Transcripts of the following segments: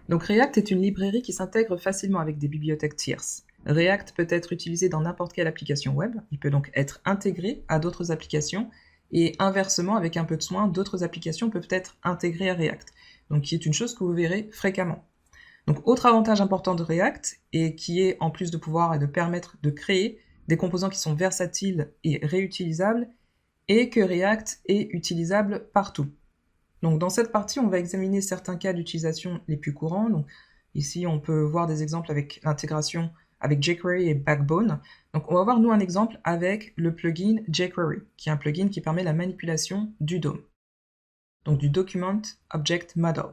Donc React est une librairie qui s'intègre facilement avec des bibliothèques tierces. React peut être utilisé dans n'importe quelle application web, il peut donc être intégré à d'autres applications, et inversement, avec un peu de soin, d'autres applications peuvent être intégrées à React, donc qui est une chose que vous verrez fréquemment. Donc autre avantage important de React, et qui est en plus de pouvoir et de permettre de créer des composants qui sont versatiles et réutilisables, est que React est utilisable partout. Donc dans cette partie, on va examiner certains cas d'utilisation les plus courants. Donc ici, on peut voir des exemples avec l'intégration avec jQuery et Backbone. Donc on va voir nous un exemple avec le plugin jQuery, qui est un plugin qui permet la manipulation du DOM, donc du Document Object Model.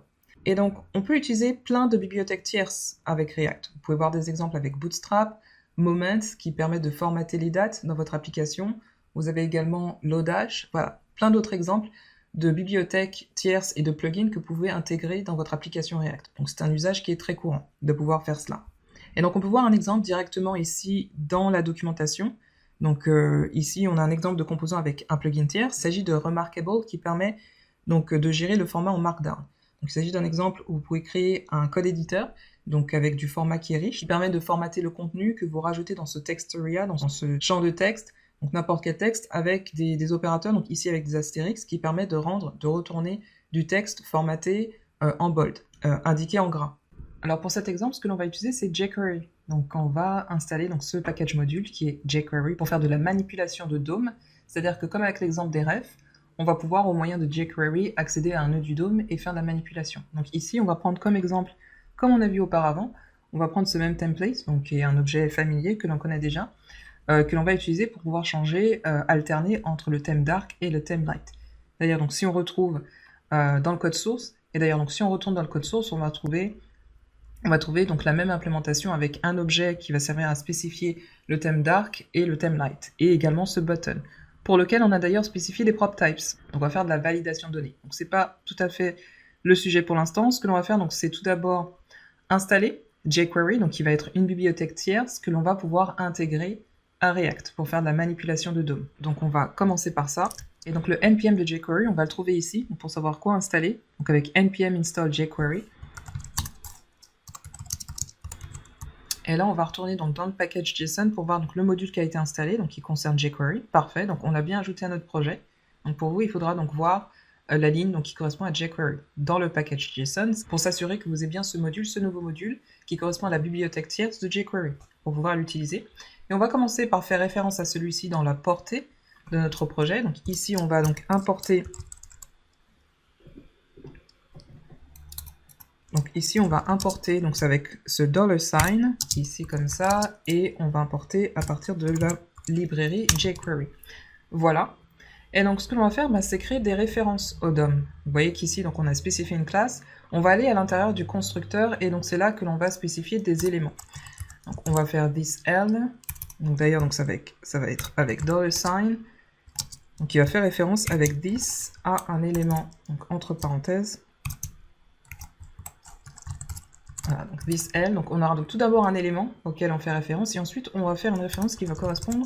Et donc on peut utiliser plein de bibliothèques tierces avec React. Vous pouvez voir des exemples avec Bootstrap, Moments, qui permet de formater les dates dans votre application. Vous avez également Lodash, voilà, plein d'autres exemples de bibliothèques tierces et de plugins que vous pouvez intégrer dans votre application React. Donc c'est un usage qui est très courant de pouvoir faire cela. Et donc on peut voir un exemple directement ici dans la documentation. Donc ici on a un exemple de composant avec un plugin tiers. Il s'agit de Remarkable qui permet donc de gérer le format en Markdown. Donc il s'agit d'un exemple où vous pouvez créer un code éditeur, donc avec du format qui est riche, qui permet de formater le contenu que vous rajoutez dans ce text area, dans ce champ de texte, donc n'importe quel texte, avec des opérateurs, donc ici avec des astérix, qui permet de retourner du texte formaté en bold, indiqué en gras. Alors pour cet exemple, ce que l'on va utiliser, c'est jQuery. Donc on va installer donc, ce package module qui est jQuery pour faire de la manipulation de DOM, c'est-à-dire que comme avec l'exemple des refs, on va pouvoir au moyen de jQuery accéder à un nœud du DOM et faire de la manipulation. Donc ici, on va prendre comme exemple, comme on a vu auparavant, on va prendre ce même template, donc qui est un objet familier que l'on connaît déjà, que l'on va utiliser pour pouvoir changer, alterner entre le thème dark et le thème light. D'ailleurs, donc si on retrouve dans le code source, et d'ailleurs donc si on retourne dans le code source, on va trouver donc la même implémentation avec un objet qui va servir à spécifier le thème dark et le thème light, et également ce button, pour lequel on a d'ailleurs spécifié les prop types. Donc on va faire de la validation de données. Donc c'est pas tout à fait le sujet pour l'instant. Ce que l'on va faire, donc c'est tout d'abord installer jQuery, donc qui va être une bibliothèque tierce que l'on va pouvoir intégrer à React pour faire de la manipulation de DOM. Donc on va commencer par ça. Et donc le npm de jQuery, on va le trouver ici, pour savoir quoi installer. Donc avec npm install jQuery. Et là, on va retourner donc dans le package JSON pour voir donc le module qui a été installé, donc qui concerne jQuery. Parfait, donc on l'a bien ajouté à notre projet. Donc pour vous, il faudra donc voir la ligne donc, qui correspond à jQuery dans le package JSON pour s'assurer que vous avez bien ce module, ce nouveau module, qui correspond à la bibliothèque tierce de jQuery pour pouvoir l'utiliser. Et on va commencer par faire référence à celui-ci dans la portée de notre projet. Donc ici, on va donc importer. Donc ici, on va importer, donc c'est avec ce $, ici comme ça, et on va importer à partir de la librairie jQuery. Voilà. Et donc ce que l'on va faire, c'est créer des références au DOM. Vous voyez qu'ici, donc on a spécifié une classe. On va aller à l'intérieur du constructeur, et donc c'est là que l'on va spécifier des éléments. Donc on va faire thisL. Donc d'ailleurs, donc ça va être avec $. Donc il va faire référence avec this à un élément, donc entre parenthèses. Voilà, donc thisL, donc on aura donc tout d'abord un élément auquel on fait référence, et ensuite on va faire une référence qui va correspondre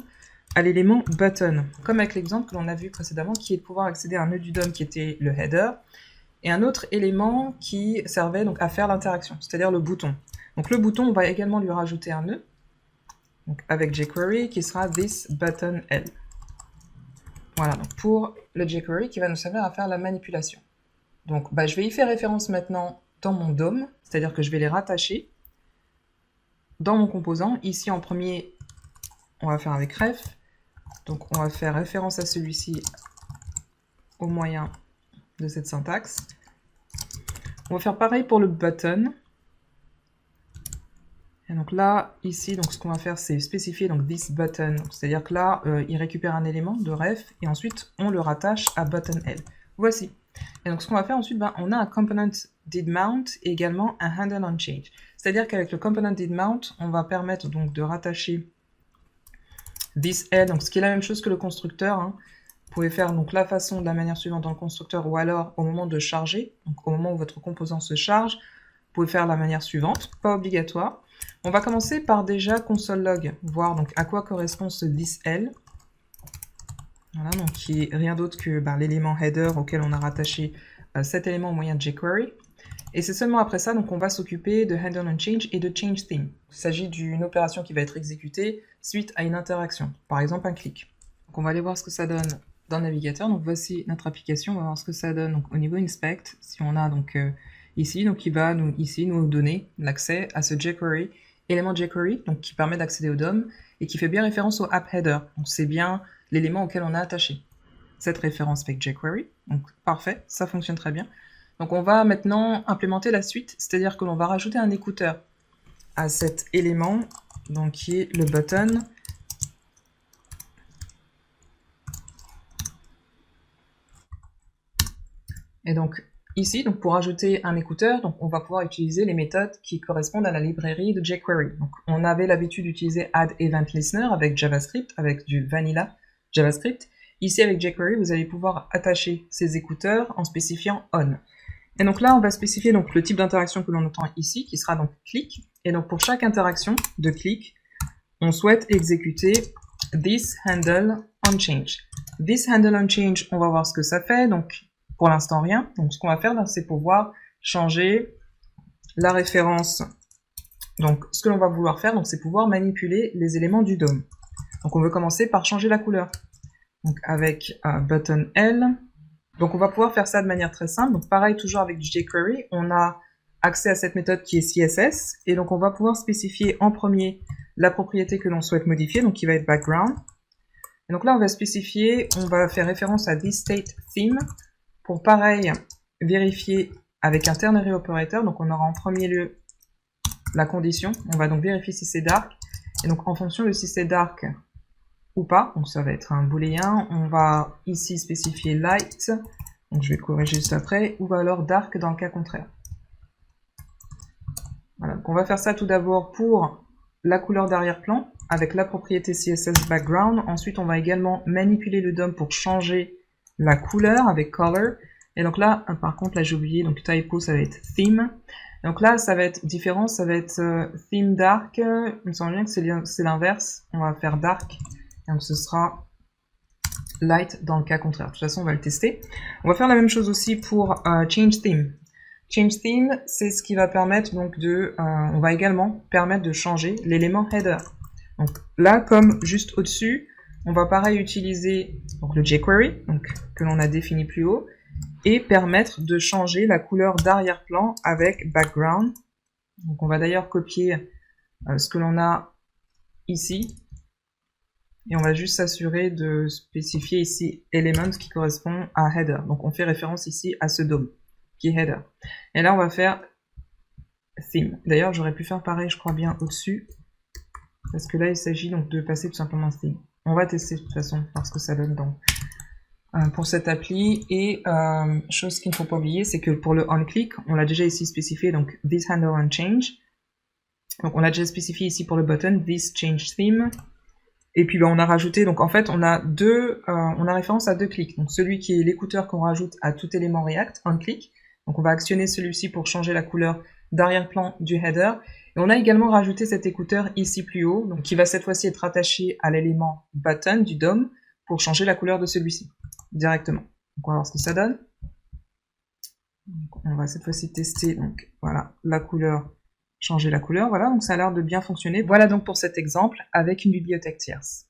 à l'élément button, comme avec l'exemple que l'on a vu précédemment, qui est de pouvoir accéder à un nœud du DOM qui était le header, et un autre élément qui servait donc à faire l'interaction, c'est-à-dire le bouton. Donc le bouton, on va également lui rajouter un nœud, donc avec jQuery, qui sera thisButtonL. Voilà, donc pour le jQuery qui va nous servir à faire la manipulation. Donc je vais y faire référence maintenant dans mon DOM, c'est-à-dire que je vais les rattacher dans mon composant. Ici, en premier, on va faire avec ref. Donc, on va faire référence à celui-ci au moyen de cette syntaxe. On va faire pareil pour le button. Et donc là, ici, donc ce qu'on va faire, c'est spécifier donc this button. C'est-à-dire que là, il récupère un élément de ref et ensuite, on le rattache à buttonL. Voici. Et donc ce qu'on va faire ensuite, on a un component didMount et également un handle on change. C'est-à-dire qu'avec le component didMount, on va permettre donc de rattacher thisL, donc ce qui est la même chose que le constructeur. Vous pouvez faire donc la façon de la manière suivante dans le constructeur, ou alors au moment de charger, donc au moment où votre composant se charge, vous pouvez faire la manière suivante, pas obligatoire. On va commencer par déjà console log, voir donc à quoi correspond ce thisL. Voilà, donc qui est rien d'autre que l'élément header auquel on a rattaché cet élément au moyen de jQuery. Et c'est seulement après ça donc on va s'occuper de handle on change et de change theme. Il s'agit d'une opération qui va être exécutée suite à une interaction, par exemple un clic. Donc on va aller voir ce que ça donne dans le navigateur. Donc voici notre application, on va voir ce que ça donne donc, au niveau inspect. Si on a donc ici, donc il va nous donner l'accès à ce jQuery, élément jQuery, donc qui permet d'accéder au DOM et qui fait bien référence au app header. Donc c'est bien l'élément auquel on a attaché cette référence avec jQuery. Donc parfait, ça fonctionne très bien. Donc on va maintenant implémenter la suite, c'est-à-dire que l'on va rajouter un écouteur à cet élément, donc qui est le button. Et donc ici, donc pour ajouter un écouteur, donc on va pouvoir utiliser les méthodes qui correspondent à la librairie de jQuery. Donc on avait l'habitude d'utiliser add event listener avec JavaScript, avec du vanilla JavaScript. Ici avec jQuery, vous allez pouvoir attacher ces écouteurs en spécifiant on. Et donc là, on va spécifier donc le type d'interaction que l'on entend ici, qui sera donc click. Et donc pour chaque interaction de click, on souhaite exécuter this handle on change. This handle on change, on va voir ce que ça fait. Donc pour l'instant rien. Donc ce qu'on va faire, c'est pouvoir changer la référence. Donc ce que l'on va vouloir faire, donc c'est pouvoir manipuler les éléments du DOM. Donc on veut commencer par changer la couleur. Donc avec button L. Donc on va pouvoir faire ça de manière très simple. Donc pareil, toujours avec du jQuery, on a accès à cette méthode qui est CSS. Et donc on va pouvoir spécifier en premier la propriété que l'on souhaite modifier, donc qui va être background. Et donc là, on va spécifier, on va faire référence à thisStateTheme pour pareil vérifier avec un ternary operator. Donc on aura en premier lieu la condition. On va donc vérifier si c'est dark. Et donc en fonction de si c'est dark ou pas, donc ça va être un booléen, on va ici spécifier light, donc je vais corriger juste après, ou alors dark dans le cas contraire. Voilà, donc on va faire ça tout d'abord pour la couleur d'arrière-plan, avec la propriété CSS background. Ensuite on va également manipuler le DOM pour changer la couleur avec color. Et donc là, par contre là j'ai oublié, donc typo ça va être theme. Donc là ça va être différent, ça va être theme dark, il me semble bien que c'est l'inverse, on va faire dark. Donc ce sera light dans le cas contraire. De toute façon, on va le tester. On va faire la même chose aussi pour change theme. Change theme, c'est ce qui va permettre donc on va également permettre de changer l'élément header. Donc là, comme juste au-dessus, on va pareil utiliser donc, le jQuery, donc que l'on a défini plus haut, et permettre de changer la couleur d'arrière-plan avec background. Donc on va d'ailleurs copier ce que l'on a ici. Et on va juste s'assurer de spécifier ici element qui correspond à header. Donc on fait référence ici à ce DOM qui est header. Et là on va faire theme. D'ailleurs j'aurais pu faire pareil je crois bien au-dessus. Parce que là il s'agit donc de passer tout simplement theme. On va tester de toute façon parce que ça donne pour cette appli. Et chose qu'il ne faut pas oublier, c'est que pour le onClick, on l'a déjà ici spécifié, donc this handle on change. Donc on l'a déjà spécifié ici pour le button, this change theme. Et puis on a rajouté, donc en fait on a référence à deux clics. Donc celui qui est l'écouteur qu'on rajoute à tout élément React, onClick. Donc on va actionner celui-ci pour changer la couleur d'arrière-plan du header. Et on a également rajouté cet écouteur ici plus haut, donc qui va cette fois-ci être attaché à l'élément button du DOM pour changer la couleur de celui-ci directement. Donc on va voir ce que ça donne. Donc, on va cette fois-ci tester, donc voilà, la couleur, changer la couleur, voilà, donc ça a l'air de bien fonctionner. Voilà donc pour cet exemple avec une bibliothèque tierce.